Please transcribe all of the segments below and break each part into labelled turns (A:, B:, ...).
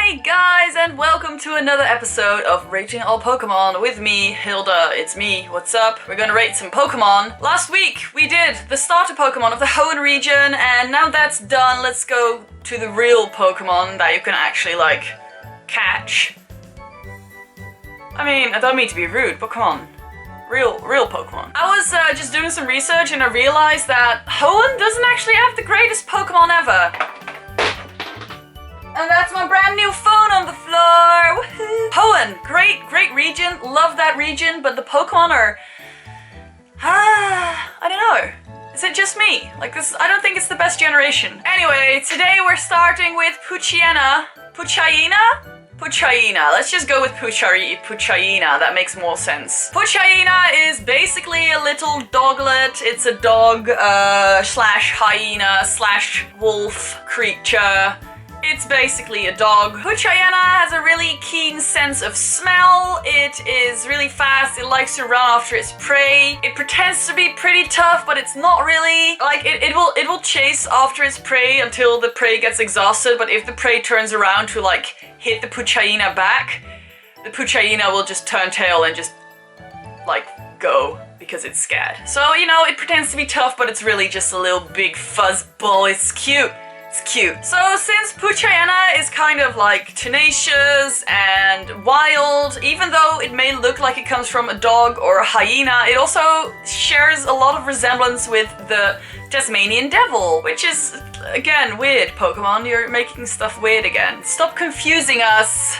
A: Hey guys, and welcome to another episode of Rating All Pokemon with me, Hilda. It's me, what's up? We're gonna rate some Pokemon. Last week we did the starter Pokemon of the Hoenn region, and now that's done, let's go to the real Pokemon that you can actually, like, catch. I mean, I don't mean to be rude, but come on. Real Pokemon. I was just doing some research and I realized that Hoenn doesn't actually have the greatest Pokemon ever. And that's my brand new phone on the floor! Woohoo! Hoenn, great region, love that region, but the Pokemon are... I don't know. Is it just me? Like this, I don't think it's the best generation. Anyway, today we're starting with Poochyena. Poochyena. Let's just go with Poochyena, that makes more sense. Poochyena is basically a little doglet. It's a dog slash hyena slash wolf creature. It's basically a dog. Poochyena has a really keen sense of smell. It is really fast. It likes to run after its prey. It pretends to be pretty tough, but it's not really. Like, it will chase after its prey until the prey gets exhausted, but if the prey turns around to, like, hit the Poochyena back, the Poochyena will just turn tail and just, like, go because it's scared. So, you know, it pretends to be tough, but it's really just a little big fuzzball. It's cute. It's cute. So since Poochyena is kind of like tenacious and wild, even though it may look like it comes from a dog or a hyena, it also shares a lot of resemblance with the Tasmanian devil, which is, again, weird, Pokemon. You're making stuff weird again. Stop confusing us.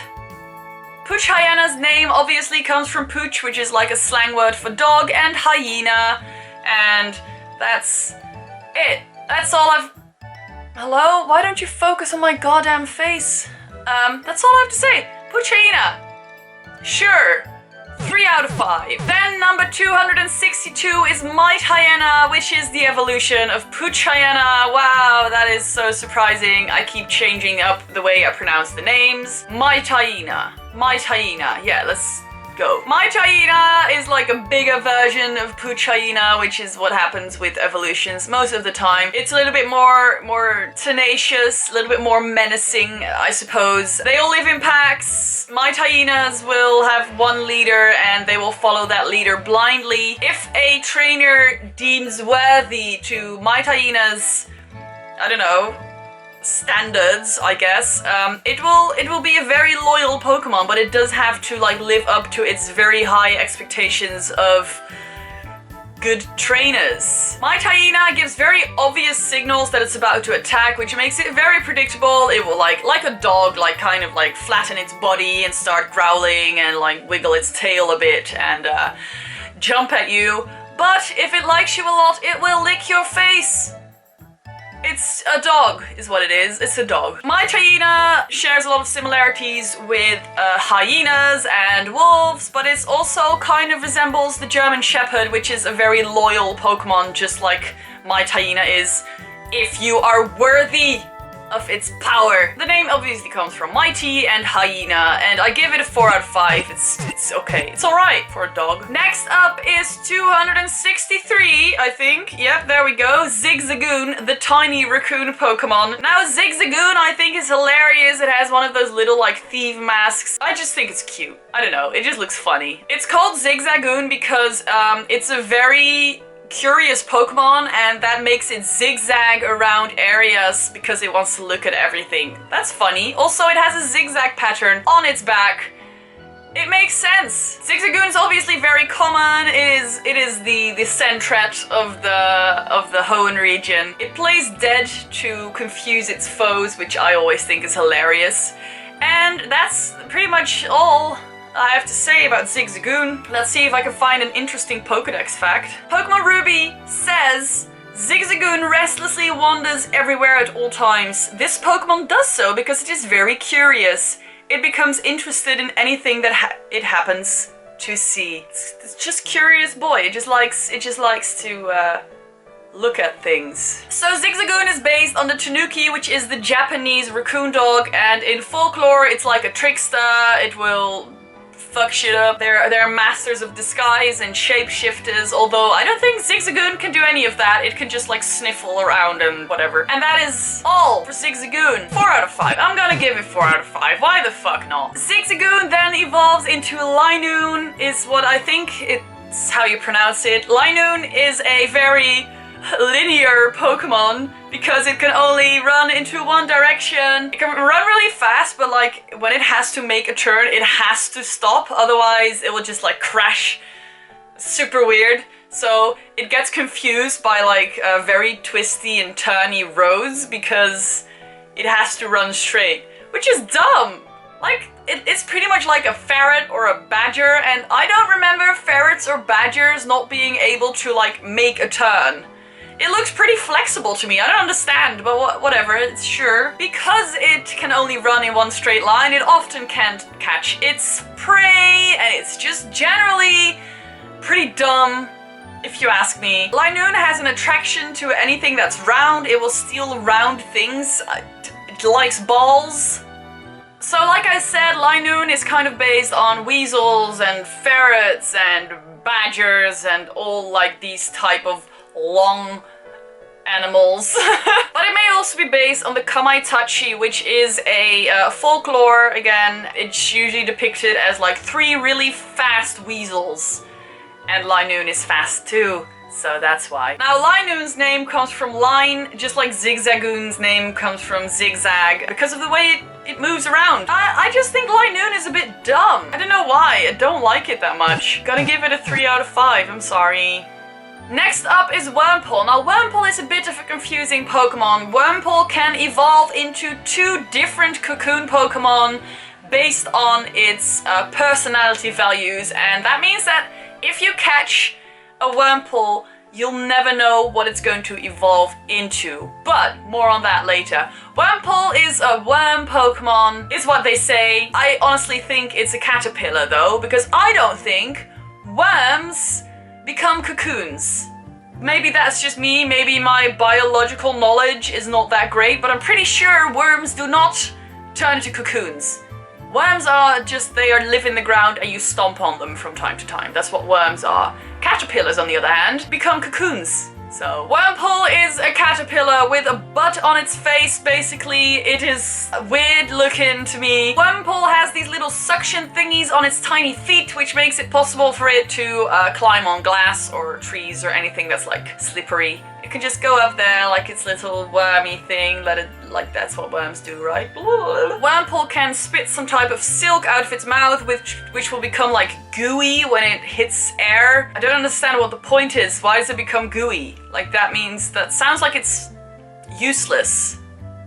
A: Poochyena's name obviously comes from pooch, which is like a slang word for dog, and hyena, and that's it. That's all I've... Hello? Why don't you focus on my goddamn face? That's all I have to say. Poochyena. Sure. 3 out of 5. Then number 262 is Mightyena, which is the evolution of Poochyena. Wow, that is so surprising. I keep changing up the way I pronounce the names. Mightyena. Yeah, let's go. Mightyena is like a bigger version of Poochyena, which is what happens with evolutions most of the time. It's a little bit more tenacious, a little bit more menacing, I suppose. They all live in packs. Mightyenas will have one leader and they will follow that leader blindly. If a trainer deems worthy to Mightyena's, I don't know, standards, I guess, it will be a very loyal Pokemon, but it does have to, like, live up to its very high expectations of good trainers. Mightyena gives very obvious signals that it's about to attack, which makes it very predictable. It will, like a dog, like, kind of, like, flatten its body and start growling and, like, wiggle its tail a bit and jump at you. But if it likes you a lot, it will lick your face. It's a dog, is what it is. It's a dog. Mightyena shares a lot of similarities with hyenas and wolves, but it also kind of resembles the German Shepherd, which is a very loyal Pokemon, just like Mightyena is, if you are worthy of its power. The name obviously comes from mighty and hyena, and I give it a 4 out of 5. It's okay. It's alright for a dog. Next up is 263, I think. Yep, there we go. Zigzagoon, the tiny raccoon Pokemon. Now, Zigzagoon, I think, is hilarious. It has one of those little, like, thief masks. I just think it's cute. I don't know. It just looks funny. It's called Zigzagoon because it's a very curious Pokemon, and that makes it zigzag around areas because it wants to look at everything. That's funny. Also, it has a zigzag pattern on its back. It makes sense. Zigzagoon is obviously very common. It is the Sentret of the Hoenn region. It plays dead to confuse its foes, which I always think is hilarious. And that's pretty much all I have to say about Zigzagoon. Let's see if I can find an interesting Pokédex fact. Pokemon Ruby says, Zigzagoon restlessly wanders everywhere at all times. This Pokemon does so because it is very curious. It becomes interested in anything that it happens to see. It's just curious boy. It just likes to look at things. So Zigzagoon is based on the Tanuki, which is the Japanese raccoon dog, and in folklore it's like a trickster. It will fuck shit up. They're masters of disguise and shapeshifters, although I don't think Zigzagoon can do any of that. It can just like sniffle around and whatever. And that is all for Zigzagoon. 4 out of 5. I'm gonna give it 4 out of 5. Why the fuck not? Zigzagoon then evolves into Linoone, is what I think it's how you pronounce it. Linoone is a very linear Pokemon because it can only run into one direction. It can run really fast, but like when it has to make a turn, it has to stop, otherwise it will just like crash. Super weird. So it gets confused by like very twisty and turny roads because it has to run straight, which is dumb. Like, it's pretty much like a ferret or a badger, and I don't remember ferrets or badgers not being able to like make a turn. It looks pretty flexible to me. I don't understand, but whatever, it's sure. Because it can only run in one straight line, it often can't catch its prey, and it's just generally pretty dumb, if you ask me. Linoone has an attraction to anything that's round. It will steal round things. It likes balls. So like I said, Linoone is kind of based on weasels and ferrets and badgers and all like these type of long animals. But it may also be based on the Kamaitachi, which is a folklore. Again, it's usually depicted as like 3 really fast weasels, and Linoone is fast too, so that's why. Now Linoone's name comes from line, just like Zigzagoon's name comes from zigzag, because of the way it moves around. I just think Linoone is a bit dumb. I don't know why, I don't like it that much. Gonna give it a 3 out of 5, I'm sorry. Next up is Wurmple. Now Wurmple is a bit of a confusing Pokemon. Wurmple can evolve into 2 different Cocoon Pokemon based on its personality values, and that means that if you catch a Wurmple, you'll never know what it's going to evolve into. But more on that later. Wurmple is a worm Pokemon, is what they say. I honestly think it's a caterpillar though, because I don't think worms become cocoons. Maybe that's just me, maybe my biological knowledge is not that great, but I'm pretty sure worms do not turn into cocoons. Worms are just, they live in the ground and you stomp on them from time to time. That's what worms are. Caterpillars, on the other hand, become cocoons. So, Wurmple is a caterpillar with a butt on its face, basically. It is weird looking to me. Wurmple has these little suction thingies on its tiny feet, which makes it possible for it to climb on glass or trees or anything that's like slippery. It can just go up there like its little wormy thing, let it, like that's what worms do, right? Wurmple can spit some type of silk out of its mouth, which will become like gooey when it hits air. I don't understand what the point is. Why does it become gooey? Like that means, that sounds like it's useless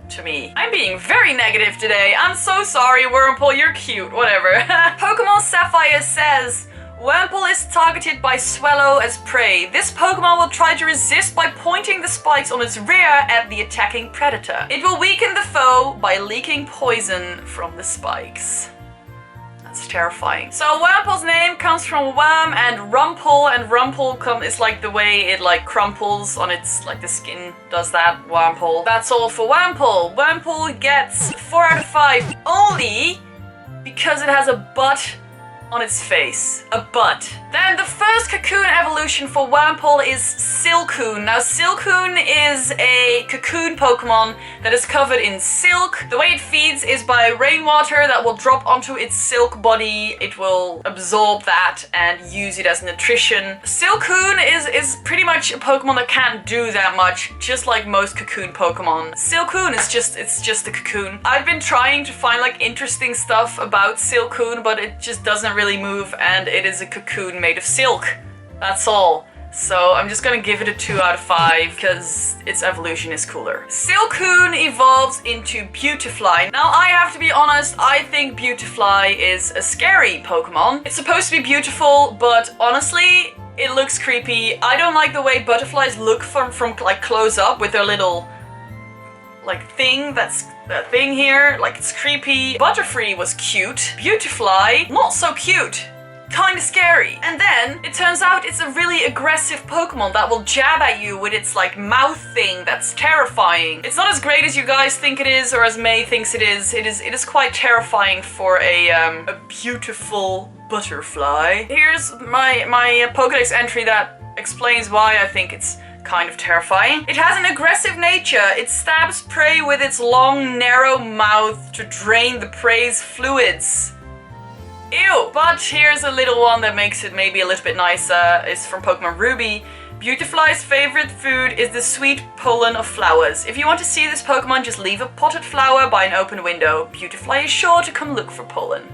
A: to me. I'm being very negative today. I'm so sorry, Wurmple, you're cute, whatever. Pokemon Sapphire says, Wurmple is targeted by Swallow as prey. This Pokemon will try to resist by pointing the spikes on its rear at the attacking predator. It will weaken the foe by leaking poison from the spikes. That's terrifying. So Wurmple's name comes from worm and rumple, and rumple is like the way it like crumples on its, like the skin does that, Wurmple. That's all for Wurmple. Wurmple gets 4 out of 5 only because it has a butt on its face. A butt. Then the first cocoon evolution for Wurmple is Silcoon. Now Silcoon is a cocoon Pokemon that is covered in silk. The way it feeds is by rainwater that will drop onto its silk body. It will absorb that and use it as nutrition. Silcoon is pretty much a Pokemon that can't do that much, just like most cocoon Pokemon. Silcoon is just a cocoon. I've been trying to find like interesting stuff about Silcoon, but it just doesn't really move, and it is a cocoon made of silk. That's all. So I'm just gonna give it a 2 out of 5 because its evolution is cooler. Silcoon evolves into Beautifly. Now I have to be honest, I think Beautifly is a scary Pokemon. It's supposed to be beautiful, but honestly, it looks creepy. I don't like the way butterflies look from like close up with their little like thing, that's that thing here, like it's creepy. Butterfree was cute. Beautifly, not so cute. kind of scary. And then it turns out it's a really aggressive Pokemon that will jab at you with its like mouth thing that's terrifying. It's not as great as you guys think it is or as May thinks it is. It is quite terrifying for a beautiful butterfly. Here's my Pokédex entry that explains why I think it's kind of terrifying. It has an aggressive nature. It stabs prey with its long, narrow mouth to drain the prey's fluids. Ew! But here's a little one that makes it maybe a little bit nicer. It's from Pokemon Ruby. Beautifly's favorite food is the sweet pollen of flowers. If you want to see this Pokemon, just leave a potted flower by an open window. Beautifly is sure to come look for pollen.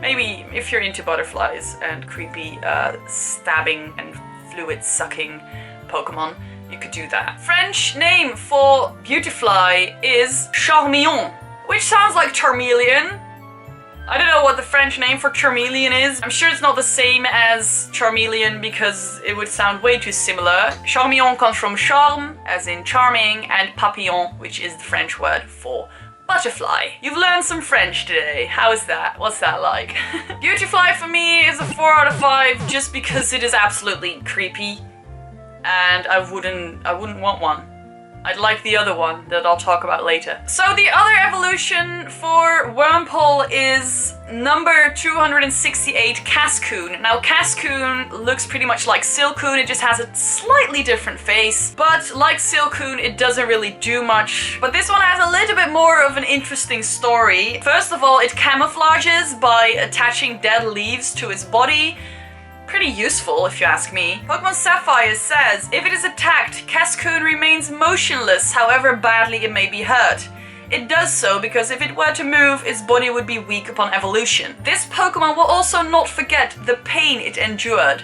A: Maybe if you're into butterflies and creepy stabbing and fluid-sucking Pokemon, you could do that. French name for Beautifly is Charmeleon, which sounds like Charmeleon. I don't know what the French name for Charmeleon is. I'm sure it's not the same as Charmeleon because it would sound way too similar. Charmeleon comes from charme, as in charming, and papillon, which is the French word for butterfly. You've learned some French today. How is that? What's that like? Beautifly for me is a 4 out of 5 just because it is absolutely creepy. And I wouldn't want one. I'd like the other one that I'll talk about later. So the other evolution for Wurmple is number 268, Cascoon. Now Cascoon looks pretty much like Silcoon, it just has a slightly different face. But like Silcoon, it doesn't really do much. But this one has a little bit more of an interesting story. First of all, it camouflages by attaching dead leaves to its body. Pretty useful, if you ask me. Pokemon Sapphire says, if it is attacked, Cascoon remains motionless, however badly it may be hurt. It does so because if it were to move, its body would be weak upon evolution. This Pokemon will also not forget the pain it endured.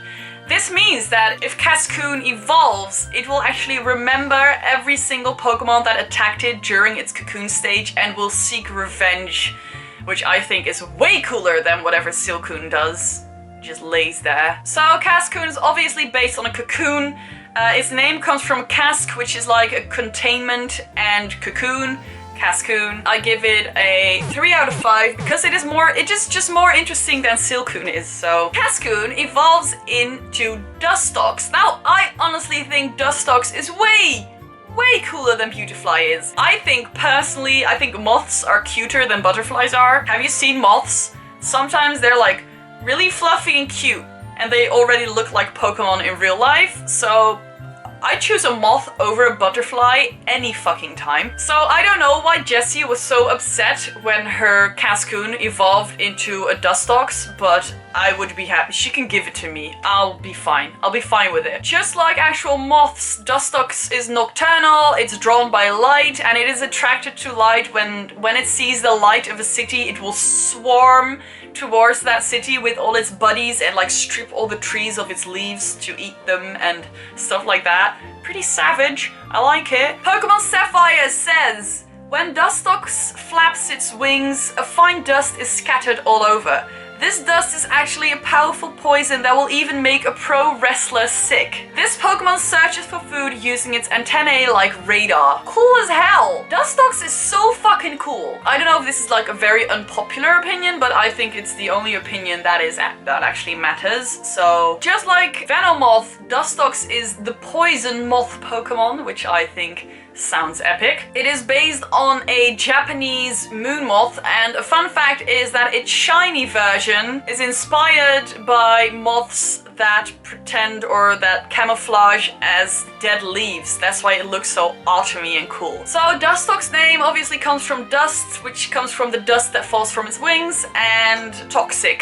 A: This means that if Cascoon evolves, it will actually remember every single Pokemon that attacked it during its cocoon stage and will seek revenge, which I think is way cooler than whatever Silcoon does. Just lays there. So Cascoon is obviously based on a cocoon. Its name comes from cask, which is like a containment, and cocoon. Cascoon. I give it a 3 out of 5 because it is just more interesting than Silcoon is. So Cascoon evolves into Dustox. Now I honestly think Dustox is way cooler than Beautifly is. I think personally, moths are cuter than butterflies are. Have you seen moths? Sometimes they're like really fluffy and cute, and they already look like Pokemon in real life, so I choose a moth over a butterfly any fucking time. So I don't know why Jessie was so upset when her Cascoon evolved into a Dustox, but I would be happy. She can give it to me. I'll be fine. I'll be fine with it. Just like actual moths, Dustox is nocturnal, it's drawn by light, and it is attracted to light. When it sees the light of a city, it will swarm towards that city with all its buddies and like strip all the trees of its leaves to eat them and stuff like that. Pretty savage. I like it. Pokemon Sapphire says, when Dustox flaps its wings, a fine dust is scattered all over. This dust is actually a powerful poison that will even make a pro wrestler sick. This Pokemon searches for food using its antennae like radar. Cool as hell. Dustox is so fucking cool. I don't know if this is like a very unpopular opinion, but I think it's the only opinion that actually matters. So just like Venomoth, Dustox is the poison moth Pokemon, which I think sounds epic. It is based on a Japanese moon moth, and a fun fact is that its shiny version is inspired by moths that pretend or that camouflage as dead leaves. That's why it looks so autumny and cool. So Dustox's name obviously comes from dust, which comes from the dust that falls from its wings, and toxic.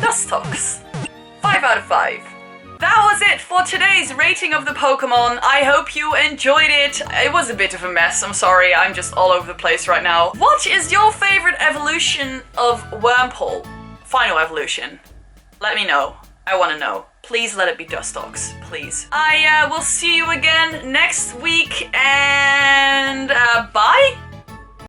A: Dustox. 5 out of 5. That was it for today's rating of the Pokemon. I hope you enjoyed it. It was a bit of a mess, I'm sorry, I'm just all over the place right now. What is your favorite evolution of Wurmple? Final evolution. Let me know. I want to know. Please let it be Dustox, please. I will see you again next week, and bye?